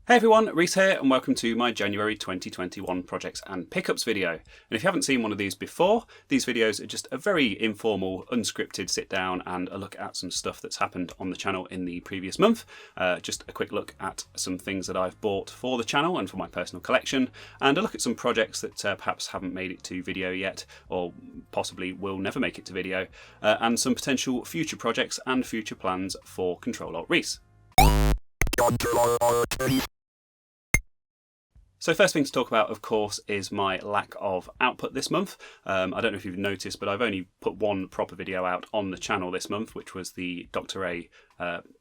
Hey everyone, Reese here and welcome to my January 2021 projects and pickups video. And if you haven't seen one of these before, these videos are just a very informal, unscripted sit down and a look at some stuff that's happened on the channel in the previous month. Just a quick look at some things that I've bought for the channel and for my personal collection, and a look at some projects that perhaps haven't made it to video yet, or possibly will never make it to video, and some potential future projects and future plans for ctrl-alt-rees. So first thing to talk about, of course, is my lack of output this month. I don't know if you've noticed, but I've only put one proper video out on the channel this month, which was the Dr. A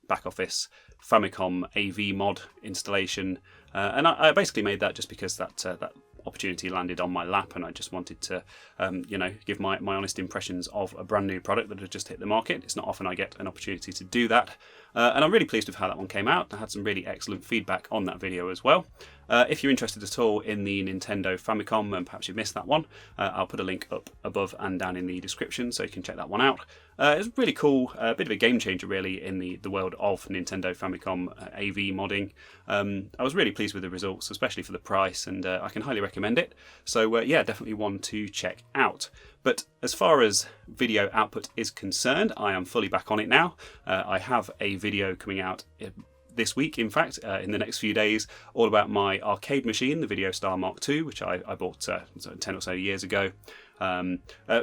back office Famicom AV mod installation. And I basically made that just because that opportunity landed on my lap, and I just wanted to, give my honest impressions of a brand new product that had just hit the market. It's not often I get an opportunity to do that. And I'm really pleased with how that one came out. I had some really excellent feedback on that video as well. If you're interested at all in the Nintendo Famicom and perhaps you've missed that one, I'll put a link up above and down in the description so you can check that one out. It's really cool, a bit of a game changer really in the world of Nintendo Famicom AV modding. I was really pleased with the results, especially for the price, and I can highly recommend it. So yeah, definitely one to check out. But as far as video output is concerned, I am fully back on it now. I have a video coming out this week, in fact, in the next few days, all about my arcade machine, the VideoStar Mark II, which I bought 10 or so years ago.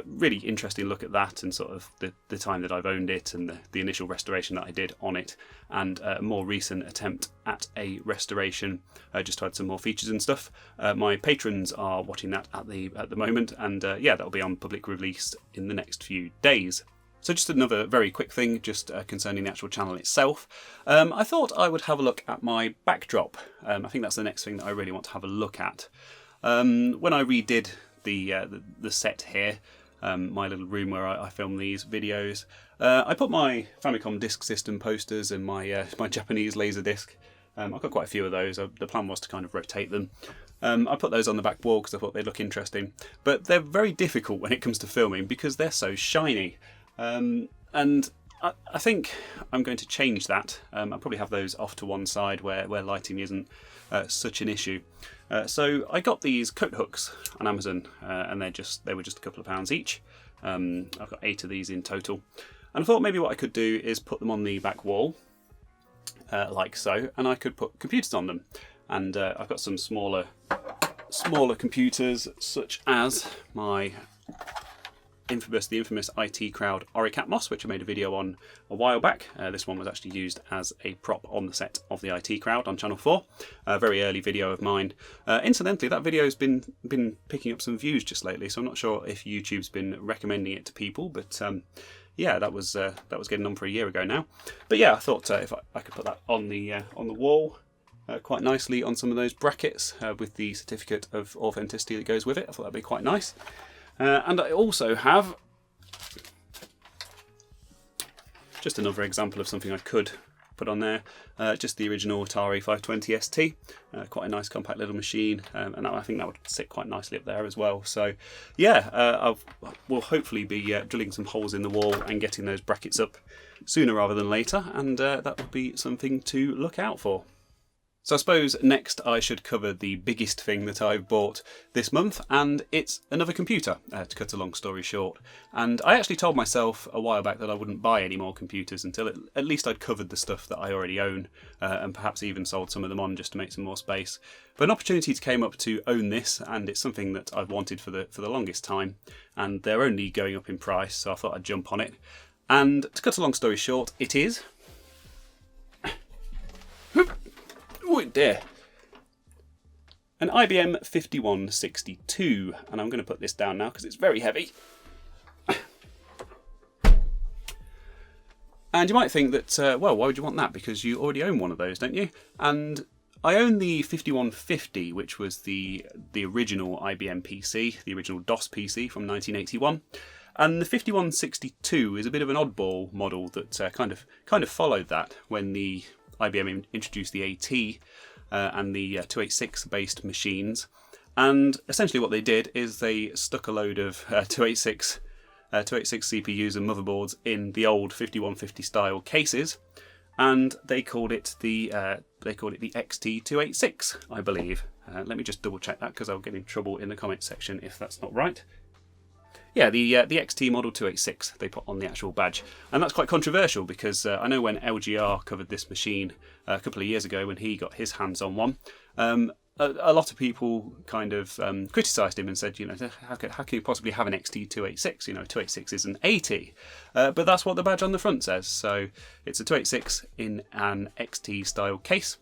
Really interesting look at that and sort of the time that I've owned it and the initial restoration that I did on it, and a more recent attempt at a restoration. Just to add some more features and stuff. My patrons are watching that at the moment, and yeah, that'll be on public release in the next few days. So just another very quick thing, just concerning the actual channel itself. I thought I would have a look at my backdrop. I think that's the next thing that I really want to have a look at. When I redid the set here, my little room where I film these videos, I put my Famicom Disk System posters and my Japanese laser disc. I've got quite a few of those. The plan was to kind of rotate them. I put those on the back wall because I thought they'd look interesting, but they're very difficult when it comes to filming because they're so shiny. And I think I'm going to change that. I'll probably have those off to one side where lighting isn't such an issue. So I got these coat hooks on Amazon, and they were just a couple of pounds each. I've got 8 of these in total, and I thought maybe what I could do is put them on the back wall, like so, and I could put computers on them. And I've got some smaller computers, such as my the infamous IT Crowd Auric Atmos, which I made a video on a while back. This one was actually used as a prop on the set of the IT Crowd on Channel 4. A very early video of mine. Incidentally, that video's been picking up some views just lately, so I'm not sure if YouTube's been recommending it to people, but yeah, that was getting on for a year ago now. But yeah, I thought if I could put that on the wall quite nicely on some of those brackets with the certificate of authenticity that goes with it. I thought that'd be quite nice. And I also have just another example of something I could put on there, just the original Atari 520 ST, quite a nice compact little machine, and I think that would sit quite nicely up there as well. So yeah, we'll hopefully be drilling some holes in the wall and getting those brackets up sooner rather than later, and that would be something to look out for. So I suppose next I should cover the biggest thing that I've bought this month, and it's another computer, to cut a long story short. And I actually told myself a while back that I wouldn't buy any more computers until at least I'd covered the stuff that I already own, and perhaps even sold some of them on just to make some more space. But an opportunity came up to own this, and it's something that I've wanted for the longest time, and they're only going up in price, so I thought I'd jump on it. And to cut a long story short, it is... Oh dear. An IBM 5162, and I'm going to put this down now because it's very heavy. And you might think that, well, why would you want that? Because you already own one of those, don't you? And I own the 5150, which was the original IBM PC, the original DOS PC from 1981. And the 5162 is a bit of an oddball model that kind of followed that when the IBM introduced the AT and the 286 based machines, and essentially what they did is they stuck a load of 286 CPUs and motherboards in the old 5150 style cases, and they called it the they called it the XT286, I believe. Let me just double check that because I'll get in trouble in the comments section if that's not right. Yeah, the XT Model 286 they put on the actual badge. And that's quite controversial because I know when LGR covered this machine a couple of years ago when he got his hands on one, a lot of people kind of criticised him and said, you know, how can you possibly have an XT286? You know, 286 is an 80. But that's what the badge on the front says. So it's a 286 in an XT style case.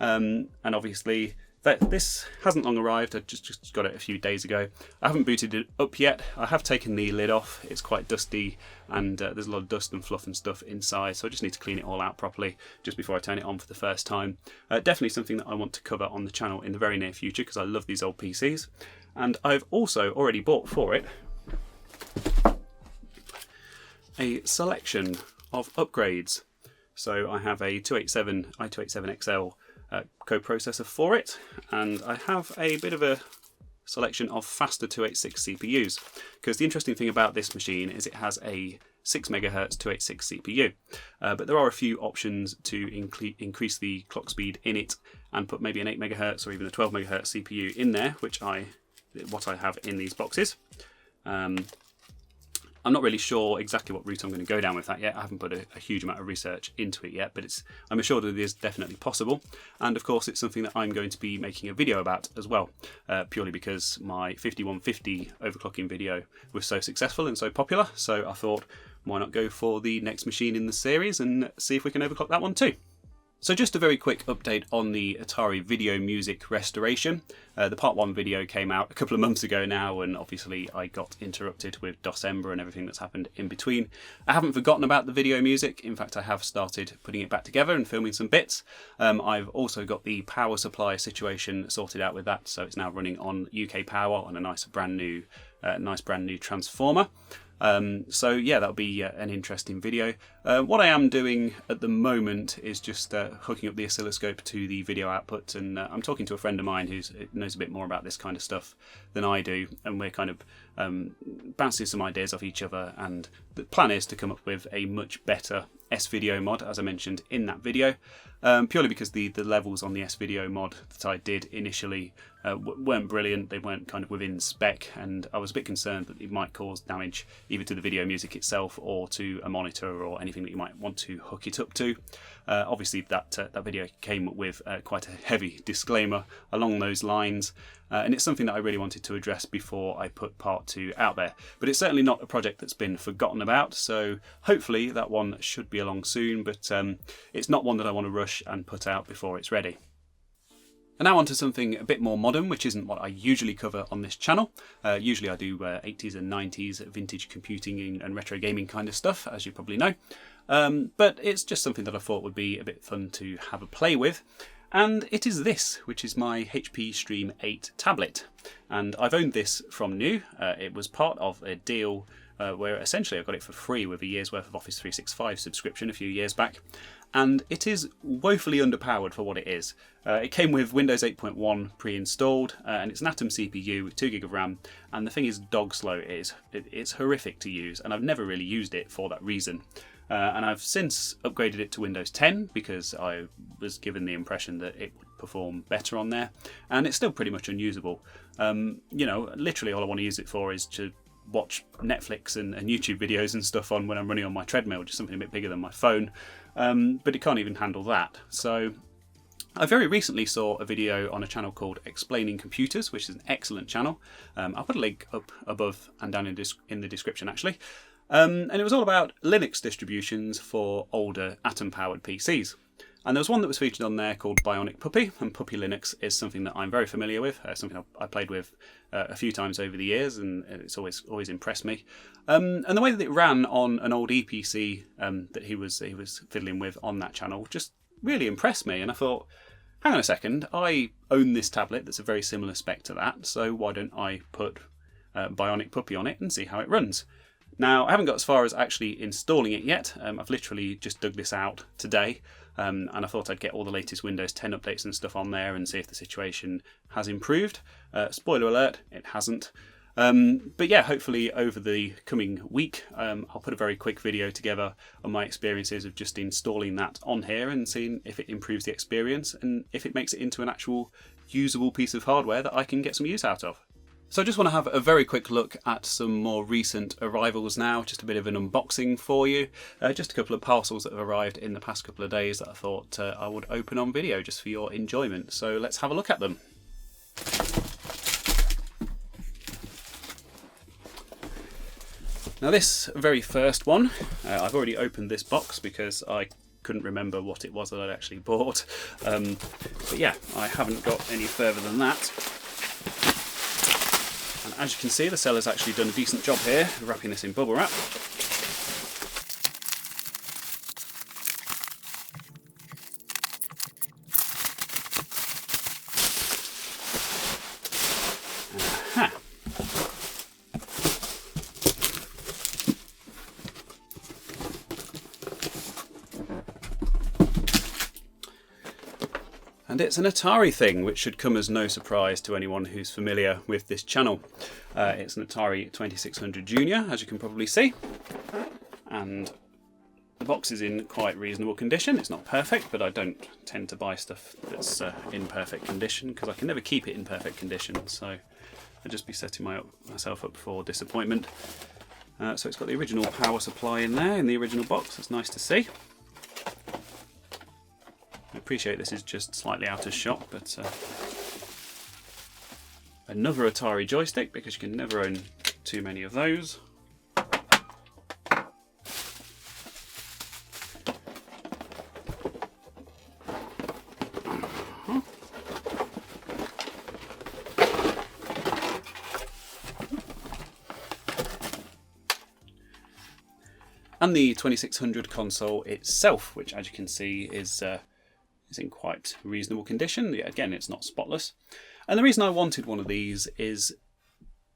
And obviously this hasn't long arrived. I just got it a few days ago. I haven't booted it up yet. I have taken the lid off. It's quite dusty and there's a lot of dust and fluff and stuff inside, so I just need to clean it all out properly just before I turn it on for the first time. Definitely something that I want to cover on the channel in the very near future because I love these old PCs. And I've also already bought for it a selection of upgrades. So I have a 287 i287XL coprocessor for it, and I have a bit of a selection of faster 286 CPUs, because the interesting thing about this machine is it has a 6 MHz 286 CPU, but there are a few options to increase the clock speed in it and put maybe an 8 MHz or even a 12 MHz CPU in there, what I have in these boxes. I'm not really sure exactly what route I'm going to go down with that yet. I haven't put a huge amount of research into it yet, but I'm assured that it is definitely possible. And of course, it's something that I'm going to be making a video about as well, purely because my 5150 overclocking video was so successful and so popular. So I thought, why not go for the next machine in the series and see if we can overclock that one too. So just a very quick update on the Atari video music restoration. The part 1 video came out a couple of months ago now, and obviously I got interrupted with December and everything that's happened in between. I haven't forgotten about the video music. In fact, I have started putting it back together and filming some bits. I've also got the power supply situation sorted out with that, so it's now running on UK power on a nice brand new transformer. So yeah, that'll be an interesting video. What I am doing at the moment is just hooking up the oscilloscope to the video output, and I'm talking to a friend of mine who knows a bit more about this kind of stuff than I do, and we're kind of bouncing some ideas off each other, and the plan is to come up with a much better S-Video mod, as I mentioned in that video, purely because the levels on the S-Video mod that I did initially weren't brilliant. They weren't kind of within spec, and I was a bit concerned that it might cause damage either to the video music itself or to a monitor or anything that you might want to hook it up to. Obviously that video came with quite a heavy disclaimer along those lines, and it's something that I really wanted to address before I put part 2 out there. But it's certainly not a project that's been forgotten about, so hopefully that one should be along soon, but it's not one that I want to rush and put out before it's ready. And now on to something a bit more modern, which isn't what I usually cover on this channel. Usually I do 80s and 90s vintage computing and retro gaming kind of stuff, as you probably know. But it's just something that I thought would be a bit fun to have a play with. And it is this, which is my HP Stream 8 tablet. And I've owned this from new. It was part of a deal where essentially I got it for free with a year's worth of Office 365 subscription a few years back. And it is woefully underpowered for what it is. It came with Windows 8.1 pre-installed, and it's an Atom CPU with 2GB of RAM, and the thing is dog slow. It's horrific to use, and I've never really used it for that reason. And I've since upgraded it to Windows 10 because I was given the impression that it would perform better on there, and it's still pretty much unusable. You know, literally all I want to use it for is to watch Netflix and YouTube videos and stuff on when I'm running on my treadmill, just something a bit bigger than my phone. But it can't even handle that. So I very recently saw a video on a channel called Explaining Computers, which is an excellent channel. I'll put a link up above and down in the description actually. And it was all about Linux distributions for older Atom-powered PCs. And there was one that was featured on there called BionicPup, and Puppy Linux is something that I'm very familiar with, something I played with a few times over the years, and it's always impressed me. And the way that it ran on an old EPC that he was fiddling with on that channel just really impressed me, and I thought, hang on a second, I own this tablet that's a very similar spec to that, so why don't I put BionicPup on it and see how it runs? Now, I haven't got as far as actually installing it yet. I've literally just dug this out today, and I thought I'd get all the latest Windows 10 updates and stuff on there and see if the situation has improved. Spoiler alert, it hasn't. But yeah, hopefully over the coming week, I'll put a very quick video together on my experiences of just installing that on here and seeing if it improves the experience and if it makes it into an actual usable piece of hardware that I can get some use out of. So I just want to have a very quick look at some more recent arrivals now, just a bit of an unboxing for you. Just a couple of parcels that have arrived in the past couple of days that I thought I would open on video just for your enjoyment. So let's have a look at them. Now this very first one, I've already opened this box because I couldn't remember what it was that I'd actually bought. But yeah, I haven't got any further than that. And as you can see, the seller's actually done a decent job here, wrapping this in bubble wrap. Aha. And it's an Atari thing, which should come as no surprise to anyone who's familiar with this channel. It's an Atari 2600 Junior, as you can probably see. And the box is in quite reasonable condition. It's not perfect, but I don't tend to buy stuff that's in perfect condition, because I can never keep it in perfect condition. So I'd just be setting myself up for disappointment. So it's got the original power supply in there, in the original box. That's nice to see. I appreciate this is just slightly out of shot, but another Atari joystick, because you can never own too many of those. And the 2600 console itself, which as you can see is in quite reasonable condition. Again, it's not spotless. And the reason I wanted one of these is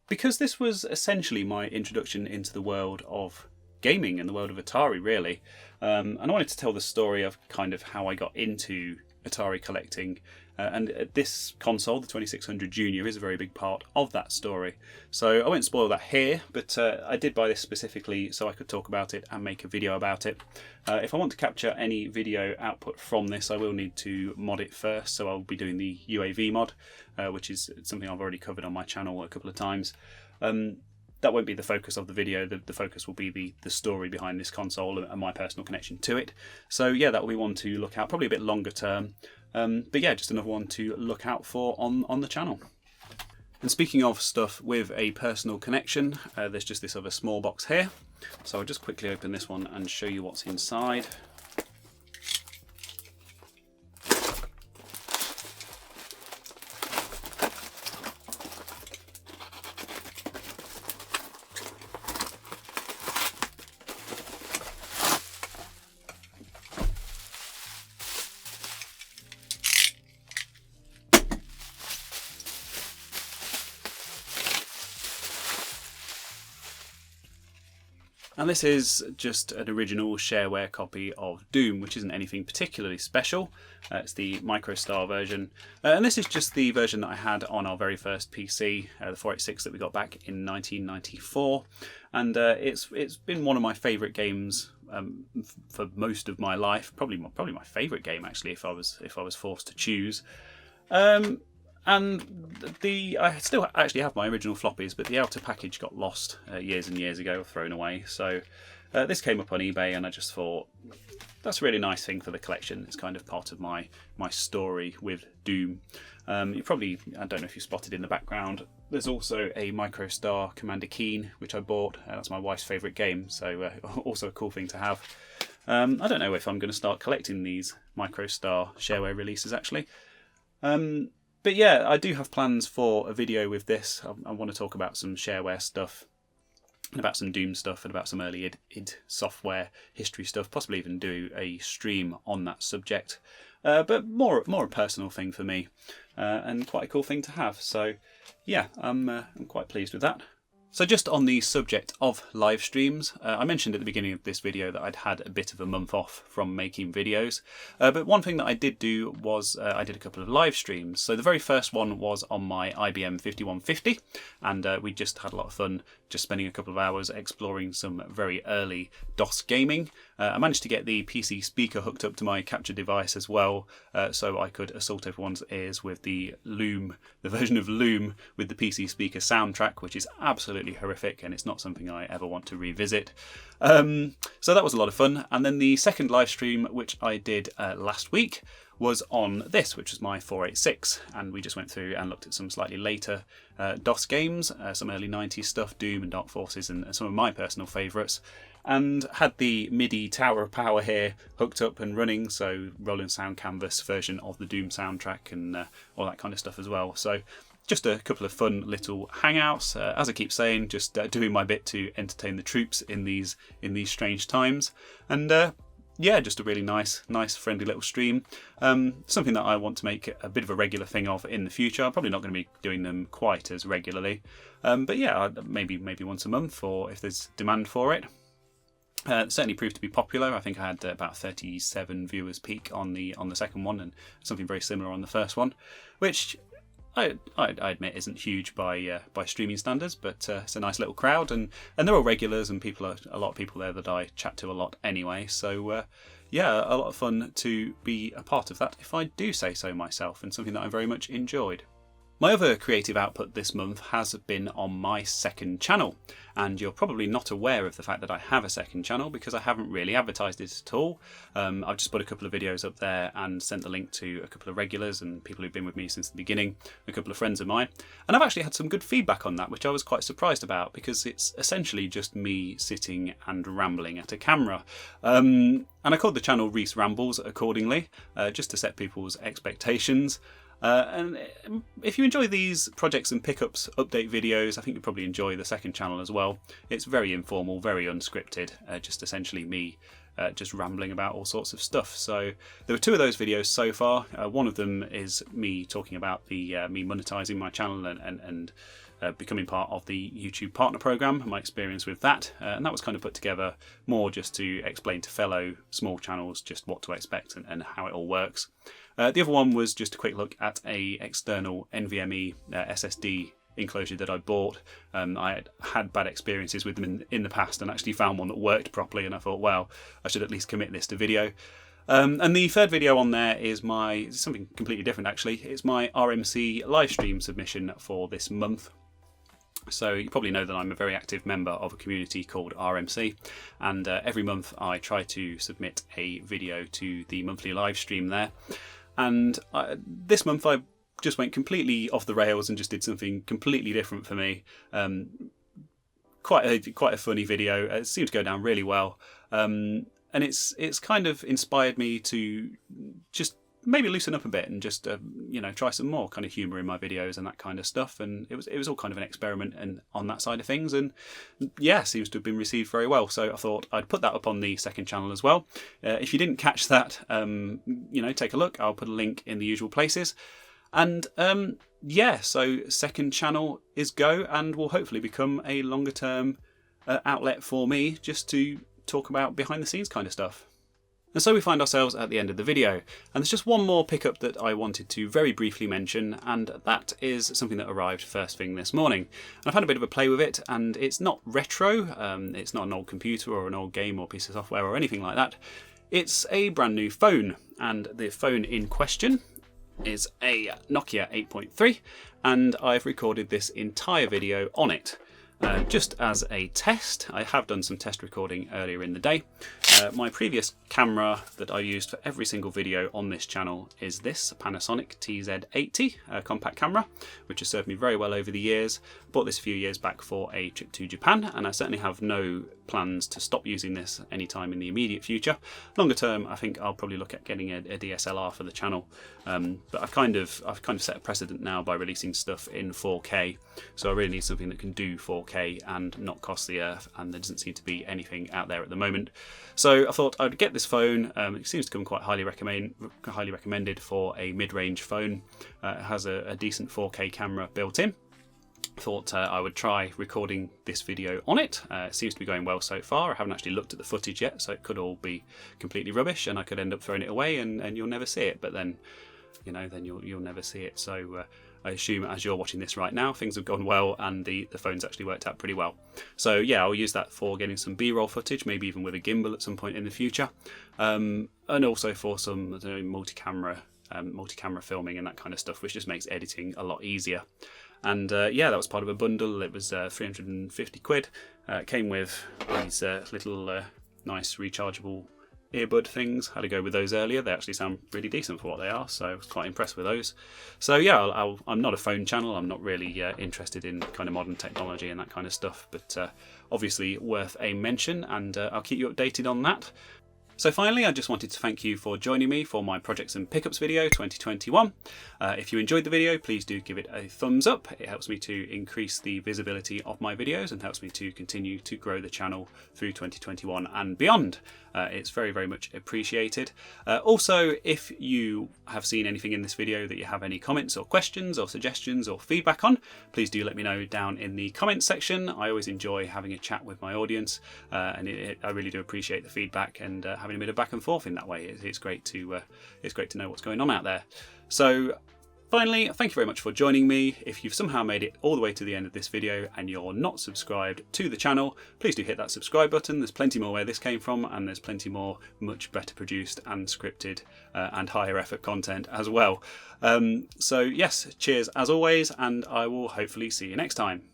because this was essentially my introduction into the world of gaming and the world of Atari, really. And I wanted to tell the story of kind of how I got into Atari collecting. And this console, the 2600 Junior, is a very big part of that story. So I won't spoil that here, but I did buy this specifically so I could talk about it and make a video about it. If I want to capture any video output from this, I will need to mod it first. So I'll be doing the UAV mod, which is something I've already covered on my channel a couple of times. That won't be the focus of the video. The focus will be the story behind this console and my personal connection to it. So yeah, that will be one to look out, probably a bit longer term. But yeah, just another one to look out for on the channel. And speaking of stuff with a personal connection, there's just this other small box here. So I'll just quickly open this one and show you what's inside. And this is just an original shareware copy of Doom, which isn't anything particularly special. It's the MicroStar version. And this is just the version that I had on our very first PC, the 486 that we got back in 1994. And it's been one of my favourite games for most of my life. Probably my favourite game, actually, if I was forced to choose. And I still actually have my original floppies, but the outer package got lost years and years ago, thrown away. So this came up on eBay, and I just thought that's a really nice thing for the collection. It's kind of part of my story with Doom. You probably, I don't know if you spotted in the background, there's also a MicroStar Commander Keen, which I bought. That's my wife's favourite game, so also a cool thing to have. I don't know if I'm going to start collecting these MicroStar shareware releases, actually. But yeah, I do have plans for a video with this. I want to talk about some shareware stuff, and about some Doom stuff, and about some early id software history stuff. Possibly even do a stream on that subject. But more a personal thing for me, and quite a cool thing to have. So yeah, I'm quite pleased with that. So just on the subject of live streams, I mentioned at the beginning of this video that I'd had a bit of a month off from making videos, but one thing that I did do was I did a couple of live streams. So the very first one was on my IBM 5150, and we just had a lot of fun just spending a couple of hours exploring some very early DOS gaming. I managed to get the PC speaker hooked up to my capture device as well, so I could assault everyone's ears with the Loom, the version of Loom with the PC speaker soundtrack, which is absolutely horrific and it's not something I ever want to revisit. So that was a lot of fun. And then the second live stream, which I did last week, was on this, which was my 486, and we just went through and looked at some slightly later DOS games, some early 90s stuff, Doom and Dark Forces, and some of my personal favourites, and had the MIDI Tower of Power here hooked up and running, so Roland Sound Canvas version of the Doom soundtrack and all that kind of stuff as well. So just a couple of fun little hangouts, as I keep saying, just doing my bit to entertain the troops in these strange times, and yeah, just a really nice friendly little stream. Something that I want to make a bit of a regular thing of in the future. I'm probably not going to be doing them quite as regularly, but yeah, maybe once a month, or if there's demand for it. Certainly proved to be popular. I think I had about 37 viewers peak on the second one, and something very similar on the first one, which I admit isn't huge by streaming standards, but it's a nice little crowd, and they're all regulars, and a lot of people there that I chat to a lot anyway. So yeah, a lot of fun to be a part of that, if I do say so myself, and something that I very much enjoyed. My other creative output this month has been on my second channel, and you're probably not aware of the fact that I have a second channel because I haven't really advertised it at all. I've just put a couple of videos up there and sent the link to a couple of regulars and people who've been with me since the beginning, a couple of friends of mine, and I've actually had some good feedback on that, which I was quite surprised about, because it's essentially just me sitting and rambling at a camera. And I called the channel Reese Rambles accordingly, just to set people's expectations. And if you enjoy these projects and pickups update videos, I think you'll probably enjoy the second channel as well. It's very informal, very unscripted, just essentially me just rambling about all sorts of stuff. So there were two of those videos so far. One of them is me talking about the me monetizing my channel and becoming part of the YouTube partner program, my experience with that, and that was kind of put together more just to explain to fellow small channels just what to expect and how it all works. The other one was just a quick look at a external NVMe SSD enclosure that I bought. I had bad experiences with them in the past, and actually found one that worked properly, and I thought, well, I should at least commit this to video. And the third video on there is something completely different actually. It's my RMC live stream submission for this month. So you probably know that I'm a very active member of a community called RMC, and every month I try to submit a video to the monthly live stream there. And this month I just went completely off the rails and just did something completely different for me. Quite a funny video. It seemed to go down really well, and it's kind of inspired me to just maybe loosen up a bit and just try some more kind of humour in my videos and that kind of stuff. And it was all kind of an experiment and on that side of things, and yeah, seems to have been received very well. So I thought I'd put that up on the second channel as well. If you didn't catch that, take a look. I'll put a link in the usual places. And yeah, so second channel is go, and will hopefully become a longer term outlet for me just to talk about behind the scenes kind of stuff. And so we find ourselves at the end of the video, and there's just one more pickup that I wanted to very briefly mention, and that is something that arrived first thing this morning. And I've had a bit of a play with it, and it's not retro, it's not an old computer or an old game or piece of software or anything like that. It's a brand new phone, and the phone in question is a Nokia 8.3, and I've recorded this entire video on it. Just as a test, I have done some test recording earlier in the day. My previous camera that I used for every single video on this channel is this Panasonic TZ80 compact camera, which has served me very well over the years. Bought this a few years back for a trip to Japan, and I certainly have no plans to stop using this anytime in the immediate future. Longer term, I think I'll probably look at getting a DSLR for the channel, but I've kind of set a precedent now by releasing stuff in 4K, so I really need something that can do 4K and not cost the earth, and there doesn't seem to be anything out there at the moment. So I thought I'd get this phone. It seems to come quite highly recommended for a mid-range phone. It has a decent 4K camera built in. thought I would try recording this video on it. It seems to be going well so far. I haven't actually looked at the footage yet, so it could all be completely rubbish and I could end up throwing it away and you'll never see it, but then, you know, then you'll never see it. So I assume as you're watching this right now, things have gone well and the phone's actually worked out pretty well. So yeah, I'll use that for getting some B-roll footage, maybe even with a gimbal at some point in the future, and also for some, I don't know, multi-camera filming and that kind of stuff, which just makes editing a lot easier. And yeah, that was part of a bundle. It was 350 quid. It came with these little nice rechargeable earbud things. Had to go with those earlier. They actually sound really decent for what they are, so I was quite impressed with those. So yeah, I'm not a phone channel. I'm not really interested in kind of modern technology and that kind of stuff, but obviously worth a mention, and I'll keep you updated on that. So finally, I just wanted to thank you for joining me for my Projects and Pickups video 2021. If you enjoyed the video, please do give it a thumbs up. It helps me to increase the visibility of my videos and helps me to continue to grow the channel through 2021 and beyond. It's very, very much appreciated. Also, if you have seen anything in this video that you have any comments or questions or suggestions or feedback on, please do let me know down in the comments section. I always enjoy having a chat with my audience, and I really do appreciate the feedback and having a bit of back and forth in that way. It's great to know what's going on out there. So finally, thank you very much for joining me. If you've somehow made it all the way to the end of this video and you're not subscribed to the channel, please do hit that subscribe button. There's plenty more where this came from, and there's plenty more much better produced and scripted and higher effort content as well. So yes, cheers as always, and I will hopefully see you next time.